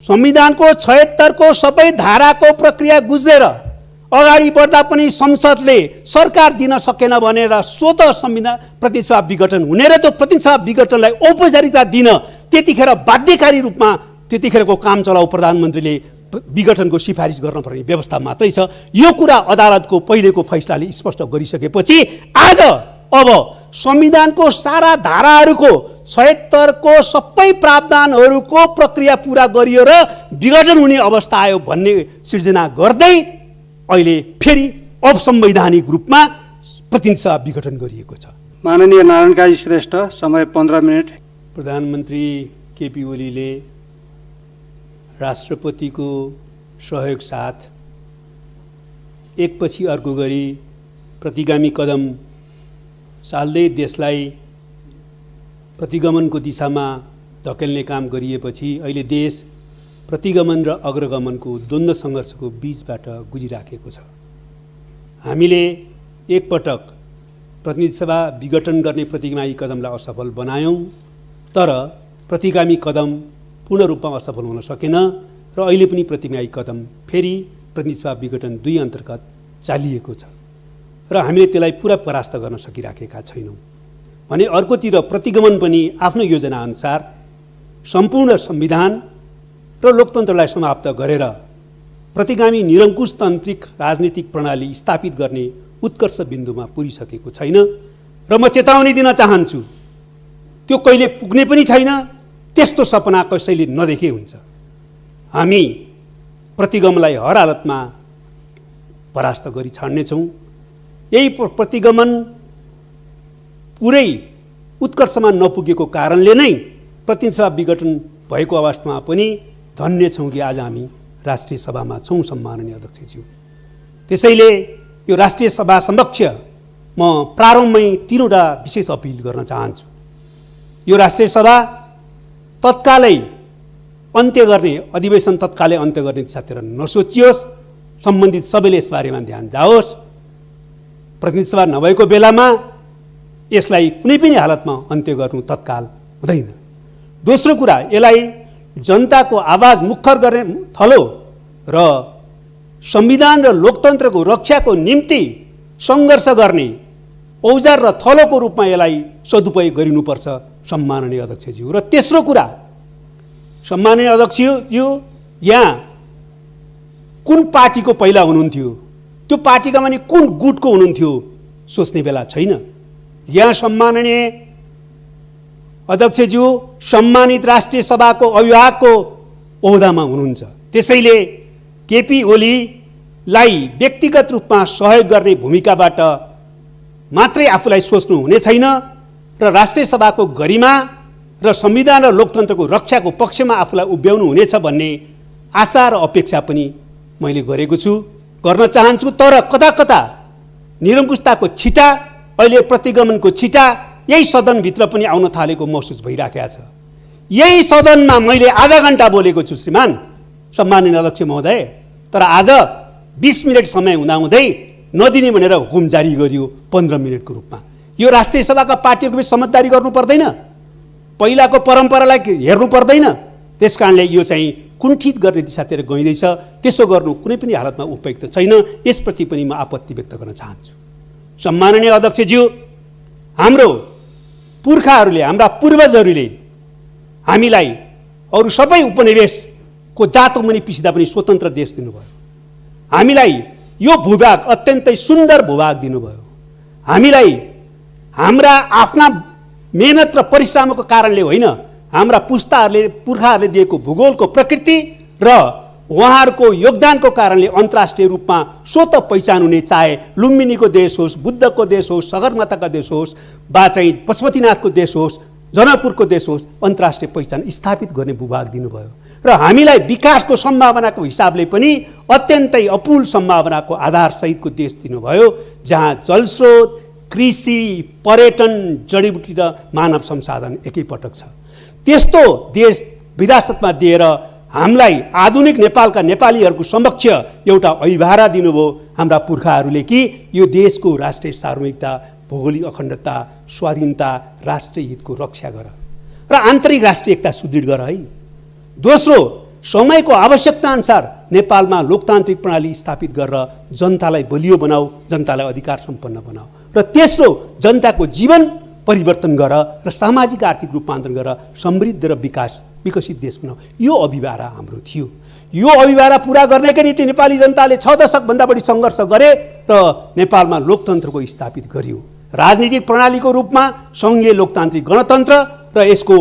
संविधानको 76 को सबै धाराको प्रक्रिया गुज्रेर अगाडि बढ्दा पनि संसदले सरकार दिन सकेन भनेर स्वत संविधान प्रतिनिधिसभा विघटन हुने र त्यो प्रतिनिधिसभा विघटनलाई औपचारिकता दिन त्यतिखेर बाध्यकारी रूपमा त्यतिखेरको काम चलाउ प्रधानमन्त्रीले विघटनको सिफारिस गर्न पर्ने व्यवस्था मात्रै छ। यो कुरा अदालतको पहिलेको फैसलाले स्पष्ट गरिसकेपछि आज अब संविधानको सारा धाराहरूको 76 को सबै प्रावधानहरूको प्रक्रिया पूरा गरियो र विघटन हुने अवस्था आयो भन्ने सिर्जना गर्दै अहिले फेरि असंवैधानिक रूपमा प्रतिनिधिसभा विघटन गरिएको छ। माननीय नारायण काजी श्रेष्ठ, समय 15 मिनट। प्रधानमन्त्री केपी ओलीले राष्ट्रपतिको सहयोग साथ एकपछि अर्को गरी प्रतिगामी कदम चाल्दै देशलाई प्रतिगमनको दिशामा धकेल्ने काम गरिएपछि अहिले देश प्रतिगमन र अग्रगमनको द्वन्द्व सङ्घर्षको बीचबाट गुजिराखेको छ। हामीले एकपटक प्रतिनिधिसभा विघटन गर्ने प्रतिगामी कदमलाई असफल बनायौँ, तर प्रतिगामी कदम पूर्ण रूपमा असफल हुन सकेन र अहिले पनि प्रतिगामी कदम फेरि प्रतिनिधिसभा विघटन 2 अन्तर्गत चालिएको छ र हामीले त्यसलाई पुरा परास्त गर्न सकिराखेका छैनौँ भने अर्कोतिर प्रतिगमन पनि आफ्नो योजना अनुसार सम्पूर्ण संविधान र लोकतन्त्रलाई समाप्त गरेर प्रतिगामी निरङ्कुशतान्त्रिक राजनीतिक प्रणाली स्थापित गर्ने उत्कर्ष बिन्दुमा पुगिसकेको छैन र म चेतावनी दिन चाहन्छु, त्यो कहिले पुग्ने पनि छैन। त्यस्तो सपना कसैले नदेखे हुन्छ। हामी प्रतिगमनलाई हर हालतमा परास्त गरी छाड्नेछौँ। यही प्रतिगमन पुरै उत्कर्षमा नपुगेको कारणले नै प्रतिनिधिसभा विघटन भएको अवस्थामा पनि धन्य छौँ कि आज हामी राष्ट्रिय सभामा छौँ सम्माननीय अध्यक्षज्यू। त्यसैले यो राष्ट्रिय सभा समक्ष म प्रारम्भमै 3वटा विशेष अपिल गर्न चाहन्छु। यो राष्ट्रिय सभा तत्कालै अन्त्य गर्ने, अधिवेशन तत्कालै अन्त्य गर्ने दिशातिर नसोचियोस्। सम्बन्धित सबैले यसबारेमा ध्यान जाओस्। प्रतिनिधिसभा नभएको बेलामा यसलाई कुनै पनि हालतमा अन्त्य गर्नु तत्काल हुँदैन। दोस्रो कुरा, यसलाई जनताको आवाज मुखर गर्ने थलो र संविधान र लोकतन्त्रको रक्षाको निम्ति सङ्घर्ष गर्ने औजार र थलोको रूपमा यसलाई सदुपयोग गरिनुपर्छ सम्माननीय अध्यक्षज्यू। र तेस्रो कुरा, सम्माननीय अध्यक्षज्यू, यहाँ कुन पार्टीको पहिला हुनुहुन्थ्यो, त्यो पार्टीका माने कुन गुटको हुनुहुन्थ्यो सोच्ने बेला छैन। यहाँ सम्माननीय अध्यक्षज्यू सम्मानित राष्ट्रिय सभाको अभिभावकको ओहदामा हुनुहुन्छ। त्यसैले केपी ओलीलाई व्यक्तिगत रूपमा सहयोग गर्ने भूमिकाबाट मात्रै आफूलाई सोच्नु हुने छैन र राष्ट्रिय सभाको गरिमा र संविधान र लोकतन्त्रको रक्षाको पक्षमा आफूलाई उभ्याउनु हुनेछ भन्ने आशा र अपेक्षा पनि मैले गरेको छु, गर्न चाहन्छु। तर कता कता निरङ्कुशताको छिटा, अहिले प्रतिगमनको छिटा यही सदनभित्र पनि आउन थालेको महसुस भइराखेको छ। यही सदनमा मैले आधा घण्टा बोलेको छु श्रीमान सम्माननीय अध्यक्ष महोदय, तर आज 20 मिनट समय हुँदाहुँदै नदिने भनेर हुकुम जारी गरियो 15 मिनटको रूपमा। यो राष्ट्रिय सभाका पार्टीहरूको समझदारी गर्नु पर्दैन, पहिलाको परम्परालाई हेर्नु पर्दैन। त्यसकारणले यो चाहिँ कुण्ठित गर्ने दिशातिर गइँदैछ। त्यसो गर्नु कुनै पनि हालतमा उपयुक्त छैन। यसप्रति पनि म आपत्ति व्यक्त गर्न चाहन्छु। सम्माननीय अध्यक्षज्यू, हाम्रो पुर्खाहरूले, हाम्रा पूर्वजहरूले हामीलाई अरू सबै उपनिवेशको जातो मुनि पिसिदा पनि स्वतन्त्र देश दिनुभयो। हामीलाई यो भूभाग अत्यन्तै सुन्दर भूभाग दिनुभयो। हामीलाई हाम्रा आफ्ना मेहनत र परिश्रमको कारणले होइन, हाम्रा पुर्खाहरूले दिएको भूगोलको प्रकृति र उहाँहरूको योगदानको कारणले अन्तर्राष्ट्रिय रूपमा स्वतः पहिचान हुने, चाहे लुम्बिनीको देश होस्, बुद्धको देश होस्, सगरमाथाका देश होस्, वा चाहिँ पशुपतिनाथको देश होस्, जनकपुरको देश होस्, अन्तर्राष्ट्रिय पहिचान स्थापित गर्ने भूभाग दिनुभयो। र हामीलाई विकासको सम्भावनाको हिसाबले पनि अत्यन्तै अपुल सम्भावनाको आधारसहितको देश दिनुभयो, जहाँ जलस्रोत, कृषि, पर्यटन, जडीबुटी र मानव संसाधन एकैपटक छ। त्यस्तो देश विरासतमा दिएर हामीलाई आधुनिक नेपालका नेपालीहरूको समक्ष एउटा अभिभारा दिनुभयो हाम्रा पुर्खाहरूले कि यो देशको राष्ट्रिय सार्वभौमिकता, भौगोलिक अखण्डता, स्वाधीनता, राष्ट्रिय हितको रक्षा गर र आन्तरिक राष्ट्रिय एकता सुदृढ गर है। दोस्रो, समयको आवश्यकताअनुसार नेपालमा लोकतान्त्रिक प्रणाली स्थापित गरेर जनतालाई बलियो बनाऊ, जनतालाई अधिकार सम्पन्न बनाऊ र तेस्रो जनताको जीवन परिवर्तन गर र सामाजिक आर्थिक रूपान्तरण गरेर समृद्ध र विकसित देश बनाऊ। यो अभिवारा हाम्रो थियो। यो अभिवारा पुरा गर्नकै निम्ति नेपाली जनताले 6 दशकभन्दा बढी सङ्घर्ष गरे र नेपालमा लोकतन्त्रको स्थापित गरियो। राजनीतिक प्रणालीको रूपमा सङ्घीय लोकतान्त्रिक गणतन्त्र र यसको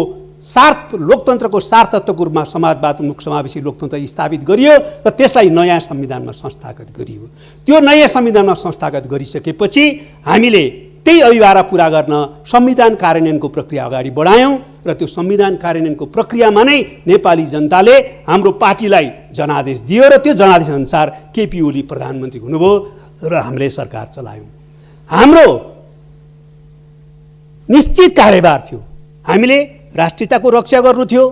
लोकतन्त्रको सारतत्वको रूपमा समाजवादमुख समावेशी लोकतन्त्र स्थापित गरियो र त्यसलाई नयाँ संविधानमा संस्थागत गरियो। त्यो नयाँ संविधानमा संस्थागत गरिसकेपछि हामीले त्यही अभिवारा पुरा गर्न संविधान कार्यान्वयनको प्रक्रिया अगाडि बढायौँ र त्यो संविधान कार्यान्वयनको प्रक्रियामा नै नेपाली जनताले हाम्रो पार्टीलाई जनादेश दियो र त्यो जनादेश अनुसार केपी ओली प्रधानमन्त्री हुनुभयो र हामीले सरकार चलायौँ। हाम्रो निश्चित कार्यभार थियो। हामीले राष्ट्रियताको रक्षा गर्नु थियो,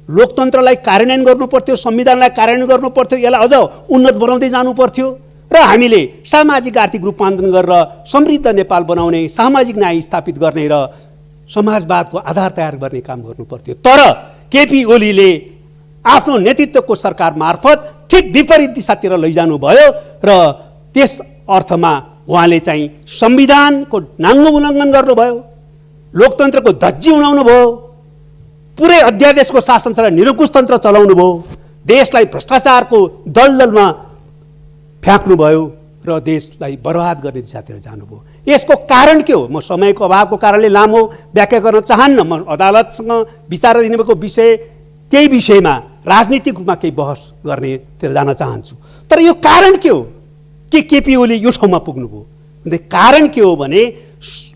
लोकतन्त्रलाई कार्यान्वयन गर्नु पर्थ्यो, संविधानलाई कार्यान्वयन गर्नु पर्थ्यो, यसलाई अझ उन्नत बनाउँदै जानु पर्थ्यो र हामीले सामाजिक आर्थिक रूपान्तरण गरेर समृद्ध नेपाल बनाउने, सामाजिक न्याय स्थापित गर्ने र समाजवादको आधार तयार गर्ने काम गर्नु पर्थ्यो। तर केपी ओलीले आफ्नो नेतृत्वको सरकार मार्फत ठिक विपरीत दिशातिर लैजानु भयो र त्यस अर्थमा उहाँले चाहिँ संविधानको नाङ्गो उल्लङ्घन गर्नुभयो, लोकतन्त्रको धज्जी उडाउनु भयो, पुरै अध्यादेशको शासन चलाएर निरङ्कुशतन्त्र चलाउनु भयो, देशलाई भ्रष्टाचारको दलदलमा फ्याँक्नुभयो र देशलाई बर्बाद गर्ने दिशातिर जानुभयो। यसको कारण के हो? म समयको अभावको कारणले लामो व्याख्या गर्न चाहन्न। म अदालतसँग विचार दिनुभएको विषय केही विषयमा राजनीतिक रूपमा केही बहस गर्नेतिर जान चाहन्छु। तर यो कारण के हो कि केपी ओली यो ठाउँमा पुग्नुभयो? कारण के हो भने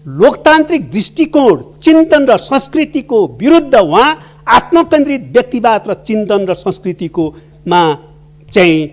लोकतान्त्रिक दृष्टिकोण, चिन्तन र संस्कृतिको विरुद्ध उहाँ आत्मकेन्द्रित व्यक्तिवाद र चिन्तन र संस्कृतिको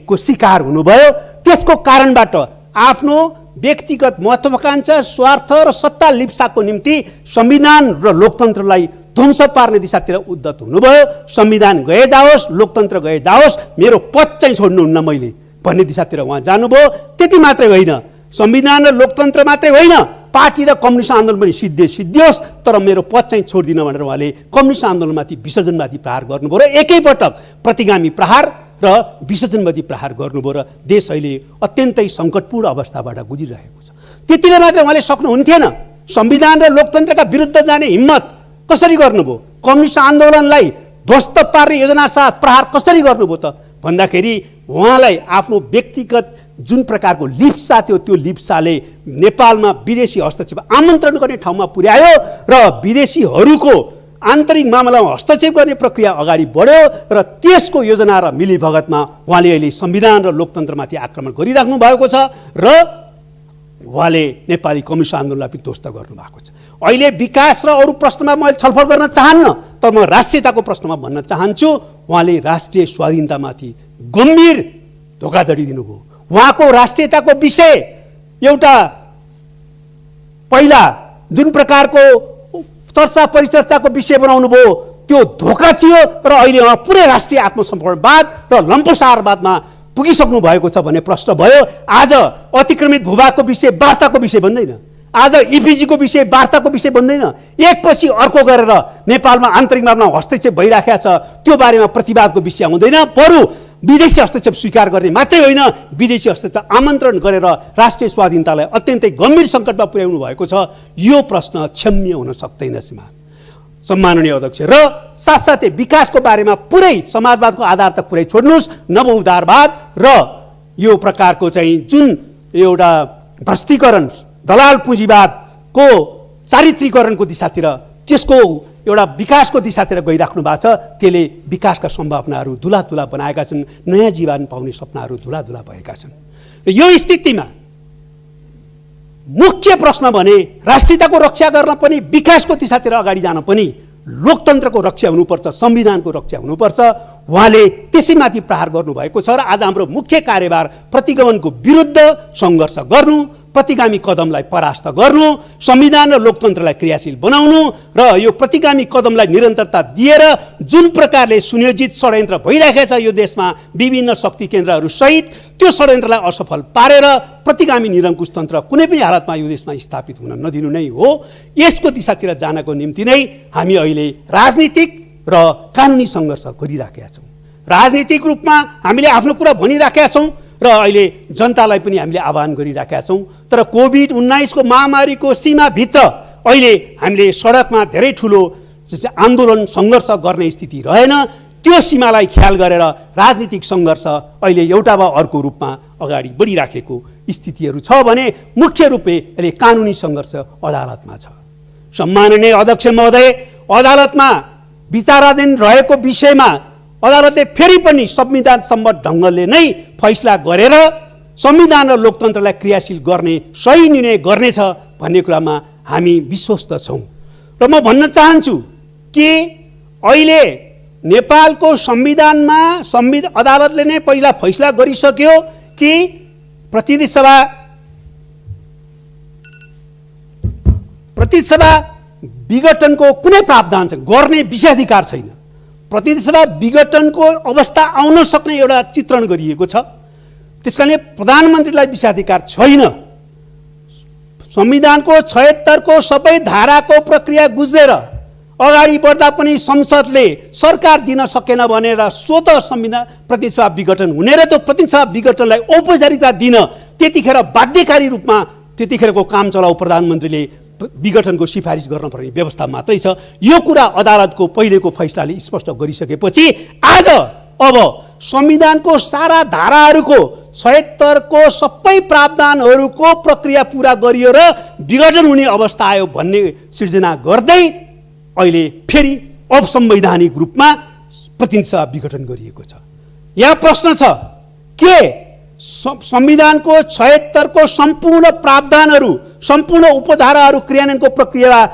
को शिकार हुनुभयो। त्यसको कारणबाट आफ्नो व्यक्तिगत महत्त्वाकांक्षा, स्वार्थ र सत्ता लिप्साको निम्ति संविधान र लोकतन्त्रलाई ध्वंस पार्ने दिशातिर उद्धत हुनुभयो। संविधान गए जाओस्, लोकतन्त्र गए जाओस्, मेरो पद चाहिँ छोड्नुहुन्न मैले भन्ने दिशातिर उहाँ जानुभयो। त्यति मात्रै होइन, संविधान र लोकतन्त्र मात्रै होइन, पार्टी र कम्युनिस्ट आन्दोलन पनि सिद्धियोस्, तर मेरो पद चाहिँ छोड्दिन भनेर उहाँले कम्युनिस्ट आन्दोलनमाथि विसर्जनवादी प्रहार गर्नुभयो र एकैपटक प्रतिगामी प्रहार र विसर्जनवादी प्रहार गर्नुभयो र देश अहिले अत्यन्तै सङ्कटपूर्ण अवस्थाबाट गुजिरहेको छ। त्यतिले मात्रै उहाँले सक्नुहुन्थेन। संविधान र लोकतन्त्रका विरुद्ध जाने हिम्मत कसरी गर्नुभयो? कम्युनिस्ट आन्दोलनलाई ध्वस्त पार्ने योजना साथ प्रहार कसरी गर्नुभयो त भन्दाखेरि उहाँलाई आफ्नो व्यक्तिगत जुन प्रकारको लिप्सा थियो, त्यो लिप्साले नेपालमा विदेशी हस्तक्षेप आमन्त्रण गर्ने ठाउँमा पुर्यायो र विदेशीहरूको आन्तरिक मामलामा हस्तक्षेप गर्ने प्रक्रिया अगाडि बढ्यो र त्यसको योजना र मिलीभगतमा उहाँले अहिले संविधान र लोकतन्त्रमाथि आक्रमण गरिराख्नु भएको छ र उहाँले नेपाली कम्युनिस्ट आन्दोलनलाई पनि ध्वस्त गर्नुभएको छ। अहिले विकास र अरू प्रश्नमा मैले छलफल गर्न चाहन्न, तर म राष्ट्रियताको प्रश्नमा भन्न चाहन्छु, उहाँले राष्ट्रिय स्वाधीनतामाथि गम्भीर धोकाधडी दिनुभयो। उहाँको राष्ट्रियताको विषय एउटा पहिला जुन प्रकारको चर्चा परिचर्चाको विषय बनाउनु भयो त्यो धोका थियो र अहिले उहाँ पुरै राष्ट्रिय आत्मसमर्पणवाद र लम्पसारवादमा पुगिसक्नु भएको छ भन्ने प्रश्न भयो। आज अतिक्रमित भूभागको विषय वार्ताको विषय बन्दैन, आज इपिजीको विषय वार्ताको विषय बन्दैन। एकपछि अर्को गरेर नेपालमा आन्तरिक मामलामा हस्तक्षेप भइराखेको छ, त्यो बारेमा प्रतिवादको विषय आउँदैन। बरु विदेशी हस्तक्षेप स्वीकार गर्ने मात्रै होइन, विदेशी हस्तक्षेप आमन्त्रण गरेर राष्ट्रिय स्वाधीनतालाई अत्यन्तै गम्भीर सङ्कटमा पुर्याउनु भएको छ। यो प्रश्न क्षम्य हुन सक्दैन सम्माननीय अध्यक्ष। र साथसाथै विकासको बारेमा पुरै समाजवादको आधार त पुरै छोड्नुहोस्, नवउदारवाद र यो प्रकारको चाहिँ जुन एउटा भ्रष्टीकरण, दलाल पुँजीवादको चारित्रीकरणको दिशातिर, त्यसको एउटा विकासको दिशातिर गइराख्नु भएको छ। त्यसले विकासका सम्भावनाहरू धुलाधुला बनाएका छन्, नयाँ जीवन पाउने सपनाहरू धुलाधुला भएका छन्। र यो स्थितिमा मुख्य प्रश्न भने राष्ट्रियताको रक्षा गर्न पनि, विकासको दिशातिर अगाडि जान पनि लोकतन्त्रको रक्षा हुनुपर्छ, संविधानको रक्षा हुनुपर्छ। उहाँले त्यसैमाथि प्रहार गर्नुभएको छ र आज हाम्रो मुख्य कार्यभार प्रतिगमनको विरुद्ध सङ्घर्ष गर्नु, प्रतिगामी कदमलाई परास्त गर्नु, संविधान र लोकतन्त्रलाई क्रियाशील बनाउनु र यो प्रतिगामी कदमलाई निरन्तरता दिएर जुन प्रकारले सुनियोजित षड्यन्त्र भइरहेको छ यो देशमा विभिन्न शक्ति केन्द्रहरू सहित, त्यो षड्यन्त्रलाई असफल पारेर प्रतिगामी निरङ्कुशतन्त्र कुनै पनि हालतमा यो देशमा स्थापित हुन नदिनु नै हो। यसको दिशातिर जानको निम्ति नै हामी अहिले राजनीतिक र कानुनी सङ्घर्ष गरिराखेका छौँ। राजनीतिक रूपमा हामीले आफ्नो कुरा भनिराखेका छौँ र अहिले जनतालाई पनि हामीले आह्वान गरिराखेका छौँ। तर कोभिड-19 को महामारीको सीमाभित्र अहिले हामीले सडकमा धेरै ठुलो आन्दोलन सङ्घर्ष गर्ने स्थिति रहेन। त्यो सीमालाई ख्याल गरेर राजनीतिक सङ्घर्ष अहिले एउटा वा अर्को रूपमा अगाडि बढिराखेको स्थितिहरू छ भने मुख्य रूपले अहिले कानुनी सङ्घर्ष अदालतमा छ। सम्माननीय अध्यक्ष महोदय, अदालतमा विचाराधीन रहेको विषयमा अदालतले फेरि पनि संविधान सम्मत ढङ्गले नै फैसला गरेर संविधान र लोकतन्त्रलाई क्रियाशील गर्ने सही निर्णय गर्नेछ भन्ने कुरामा हामी विश्वस्त छौँ। र म भन्न चाहन्छु कि अहिले नेपालको संविधानमा अदालतले नै पहिला फैसला गरिसक्यो कि प्रतिनिधि सभा विघटनको कुनै प्रावधान छैन, गर्ने विषयाधिकार छैन। प्रतिनिधि सभा विघटनको अवस्था आउन सक्ने एउटा चित्रण गरिएको छ। त्यसकारणले प्रधानमन्त्रीलाई विषयाधिकार छैन। संविधानको 76 को सबै धाराको प्रक्रिया गुज्रेर अगाडि बढ्दा पनि संसदले सरकार दिन सकेन भनेर स्वतः संविधान प्रतिनिधि सभा विघटन हुने र त्यो प्रतिनिधि सभा विघटनलाई औपचारिकता दिन त्यतिखेर बाध्यकारी रूपमा त्यतिखेरको काम चलाउ प्रधानमन्त्रीले विघटनको सिफारिस गर्न पर्ने व्यवस्था मात्रै छ। यो कुरा अदालतको पहिलेको फैसलाले स्पष्ट गरिसकेपछि आज अब संविधानको सारा धाराहरूको 76 को सबै प्रावधानहरूको प्रक्रिया पूरा गरियो र विघटन हुने अवस्था आयो भन्ने सिर्जना गर्दै अहिले फेरि असंवैधानिक रूपमा प्रतिनिधि सभा विघटन गरिएको छ। यहाँ प्रश्न छ के संविधानको 76 को सम्पूर्ण प्रावधानहरू सम्पूर्ण उपधाराहरू क्रियान्वयनको प्रक्रिया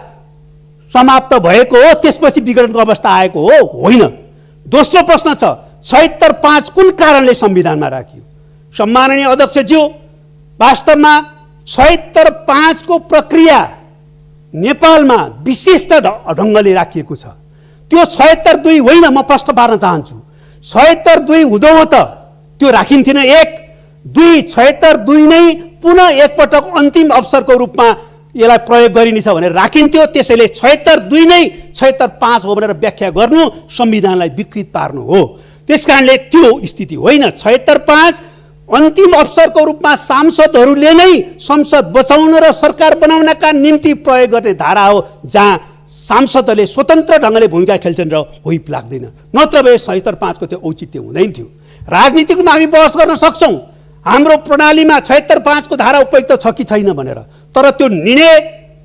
समाप्त भएको हो त्यसपछि विघटनको अवस्था आएको हो? होइन। दोस्रो प्रश्न छ 76(5) कुन कारणले संविधानमा राखियो? सम्माननीय अध्यक्षज्यू, वास्तवमा 76(5) को प्रक्रिया नेपालमा विशिष्ट ढङ्गले राखिएको छ। त्यो 76(2) होइन। म प्रश्न पार्न चाहन्छु 76(2) हुँदो हो त त्यो राखिन्थेन? 1, 2 76(2) नै पुनः एकपटक अन्तिम अवसरको रूपमा यसलाई प्रयोग गरिनेछ भनेर राखिन्थ्यो। त्यसैले 76(2) नै 76(5) हो भनेर व्याख्या गर्नु संविधानलाई विकृत पार्नु हो। त्यसकारणले त्यो स्थिति होइन। 76(5) अन्तिम अवसरको रूपमा सांसदहरूले नै संसद बचाउन र सरकार बनाउनका निम्ति प्रयोग गर्ने धारा हो, जहाँ सांसदहरूले स्वतन्त्र ढङ्गले भूमिका खेल्छन् र होइप लाग्दैन। नत्र भए 76(5) को त्यो औचित्य हुँदैन थियो। राजनीतिक रूपमा हामी बहस गर्न सक्छौँ हाम्रो प्रणालीमा 76(5) को धारा उपयुक्त छ कि छैन भनेर, तर त्यो निर्णय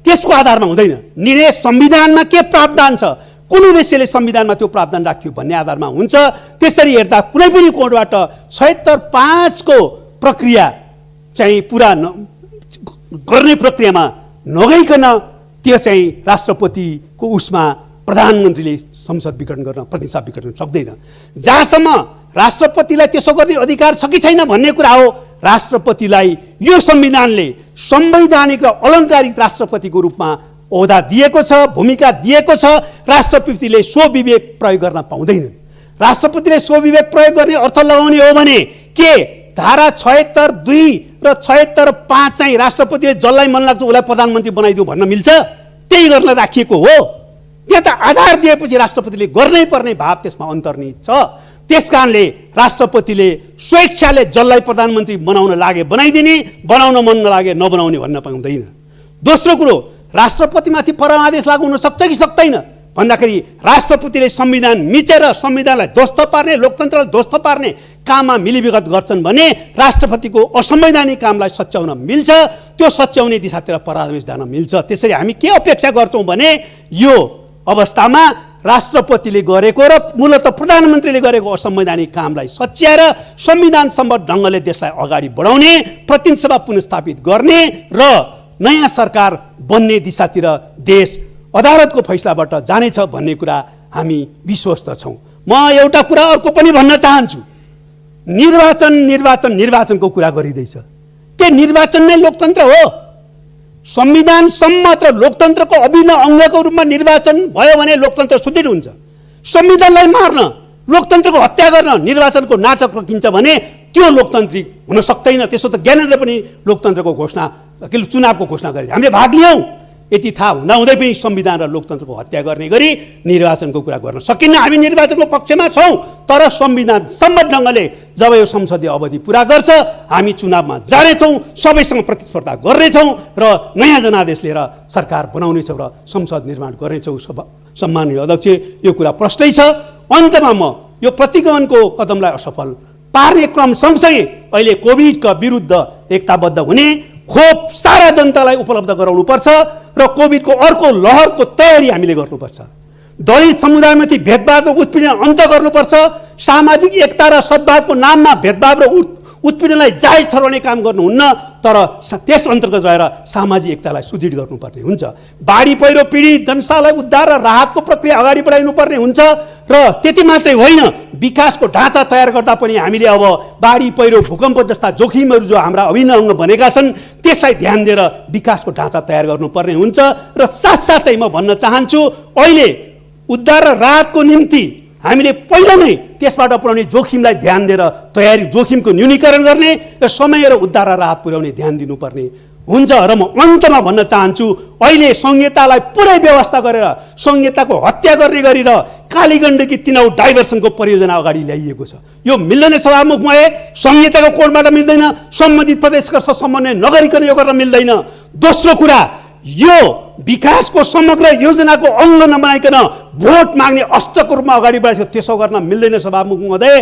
त्यसको आधारमा हुँदैन। निर्णय संविधानमा के प्रावधान छ, कुन उद्देश्यले संविधानमा त्यो प्रावधान राखियो भन्ने आधारमा हुन्छ। त्यसरी हेर्दा कुनै पनि कोणबाट 76(5) को प्रक्रिया चाहिँ पुरा गर्ने प्रक्रियामा नगइकन त्यो चाहिँ राष्ट्रपतिको उसमा प्रधानमन्त्रीले संसद विघटन गर्न प्रतिनिधि सभा विघटन सक्दैन। जहाँसम्म राष्ट्रपतिलाई त्यसो गर्ने अधिकार छ कि छैन भन्ने कुरा हो, राष्ट्रपतिलाई यो संविधानले संवैधानिक र अलङ्कारिक राष्ट्रपतिको रूपमा ओहदा दिएको छ, भूमिका दिएको छ। राष्ट्रपतिले स्वविवेक प्रयोग गर्न पाउँदैनन्। राष्ट्रपतिले स्वविवेक प्रयोग गर्ने अर्थ लगाउने हो भने के धारा 76(2) र 76(5) चाहिँ राष्ट्रपतिले जसलाई मन लाग्छ उसलाई प्रधानमन्त्री बनाइदियो भन्न मिल्छ? त्यही गर्न राखिएको हो। त्यहाँ त आधार दिएपछि राष्ट्रपतिले गर्नै पर्ने भाव त्यसमा अन्तर्निहित छ। त्यसकारणले राष्ट्रपतिले स्वेच्छाले जसलाई प्रधानमन्त्री बनाउन लागे बनाइदिने, बनाउन मन नलागे नबनाउने भन्न पाउँदैन। दोस्रो कुरो, राष्ट्रपतिमाथि परमादेश लागू हुन सक्छ कि सक्दैन भन्दाखेरि राष्ट्रपतिले संविधान मिचेर संविधानलाई ध्वस्त पार्ने, लोकतन्त्रलाई ध्वस्त पार्ने काममा मिलीभगत गर्छन् भने राष्ट्रपतिको असंवैधानिक कामलाई सच्याउन मिल्छ। त्यो सच्याउने दिशातिर परमादेश जान मिल्छ। त्यसरी हामी के अपेक्षा गर्छौँ भने यो अवस्थामा राष्ट्रपतिले गरेको र मूलतः प्रधानमन्त्रीले गरेको असंवैधानिक कामलाई सच्याएर संविधान सम्बद्ध ढङ्गले देशलाई अगाडि बढाउने, प्रतिनिधि सभा पुनर्स्थापित गर्ने र नयाँ सरकार बन्ने दिशातिर देश अदालतको फैसलाबाट जानेछ भन्ने कुरा हामी विश्वस्त छौँ। म एउटा कुरा अर्को पनि भन्न चाहन्छु। निर्वाचनको कुरा गरिँदैछ। के निर्वाचन नै लोकतन्त्र हो? संविधान सम्मत र लोकतन्त्रको अभिन्न अङ्गको रूपमा निर्वाचन भयो भने लोकतन्त्र सुदृढ हुन्छ। संविधानलाई मार्न, लोकतन्त्रको हत्या गर्न निर्वाचनको नाटक रोकिन्छ भने त्यो लोकतान्त्रिक हुन सक्दैन। त्यसो त ज्ञानेन्द्र पनि लोकतन्त्रको घोषणा, चुनावको घोषणा गरे, हामीले भाग लियौँ। यति थाहा हुँदाहुँदै पनि संविधान र लोकतन्त्रको हत्या गर्ने गरी निर्वाचनको कुरा गर्न सकिन्न। हामी निर्वाचनको पक्षमा छौँ, तर संविधान सम्मत ढङ्गले जब यो संसदीय अवधि पुरा गर्छ हामी चुनावमा जानेछौँ, सबैसँग प्रतिस्पर्धा गर्नेछौँ र नयाँ जनादेश लिएर सरकार बनाउनेछौँ र संसद निर्माण गर्नेछौँ। सम्माननीय अध्यक्ष, यो कुरा प्रष्टै छ। अन्तमा म यो प्रतिगमनको कदमलाई असफल पार्ने क्रम सँगसँगै अहिले कोभिडका विरुद्ध एकताबद्ध हुने, खोप सारा जनतालाई उपलब्ध गराउनुपर्छ र कोभिडको अर्को लहरको तयारी हामीले गर्नुपर्छ। दलित समुदायमाथि भेदभाव र उत्पीडन अन्त गर्नुपर्छ। सामाजिक एकता र सद्भावको नाममा भेदभाव र उत्पीडनलाई जायज ठहराउने काम गर्नुहुन्न, तर त्यस अन्तर्गत रहेर सामाजिक एकतालाई सुदृढ गर्नुपर्ने हुन्छ। बाढी पहिरो पीडित जनतालाई उद्धार र राहतको प्रक्रिया अगाडि बढाइनुपर्ने हुन्छ र त्यति मात्रै होइन, विकासको ढाँचा तयार गर्दा पनि हामीले अब बाढी पहिरो भूकम्प जस्ता जोखिमहरू जो हाम्रा अभिन्न अङ्ग बनेका छन् त्यसलाई ध्यान दिएर विकासको ढाँचा तयार गर्नुपर्ने हुन्छ। र साथसाथै म भन्न चाहन्छु, अहिले उद्धार र राहतको निम्ति हामीले पहिला नै त्यसबाट पुर्याउने जोखिमलाई ध्यान दिएर तयारी, जोखिमको न्यूनीकरण गर्ने र समय र उद्धार र राहत पुर्याउने ध्यान दिनुपर्ने हुन्छ। र म अन्तमा भन्न चाहन्छु, अहिले संहितालाई पुरै व्यवस्था गरेर संहिताको हत्या गर्ने गरी र कालीगण्डकी तिनाउ डाइभर्सनको परियोजना अगाडि ल्याइएको छ। यो मिल्दैन सभामुख महोदय, संहिताको कोडबाट मिल्दैन, सम्बन्धित प्रदेशका समन्वय नगरिकन यो गर्न मिल्दैन। दोस्रो कुरा, यो विकासको समग्र योजनाको अङ्ग नबनाइकन भोट माग्ने अस्त्रको रूपमा अगाडि बढाएको, त्यसो गर्न मिल्दैन सभामुख महोदय।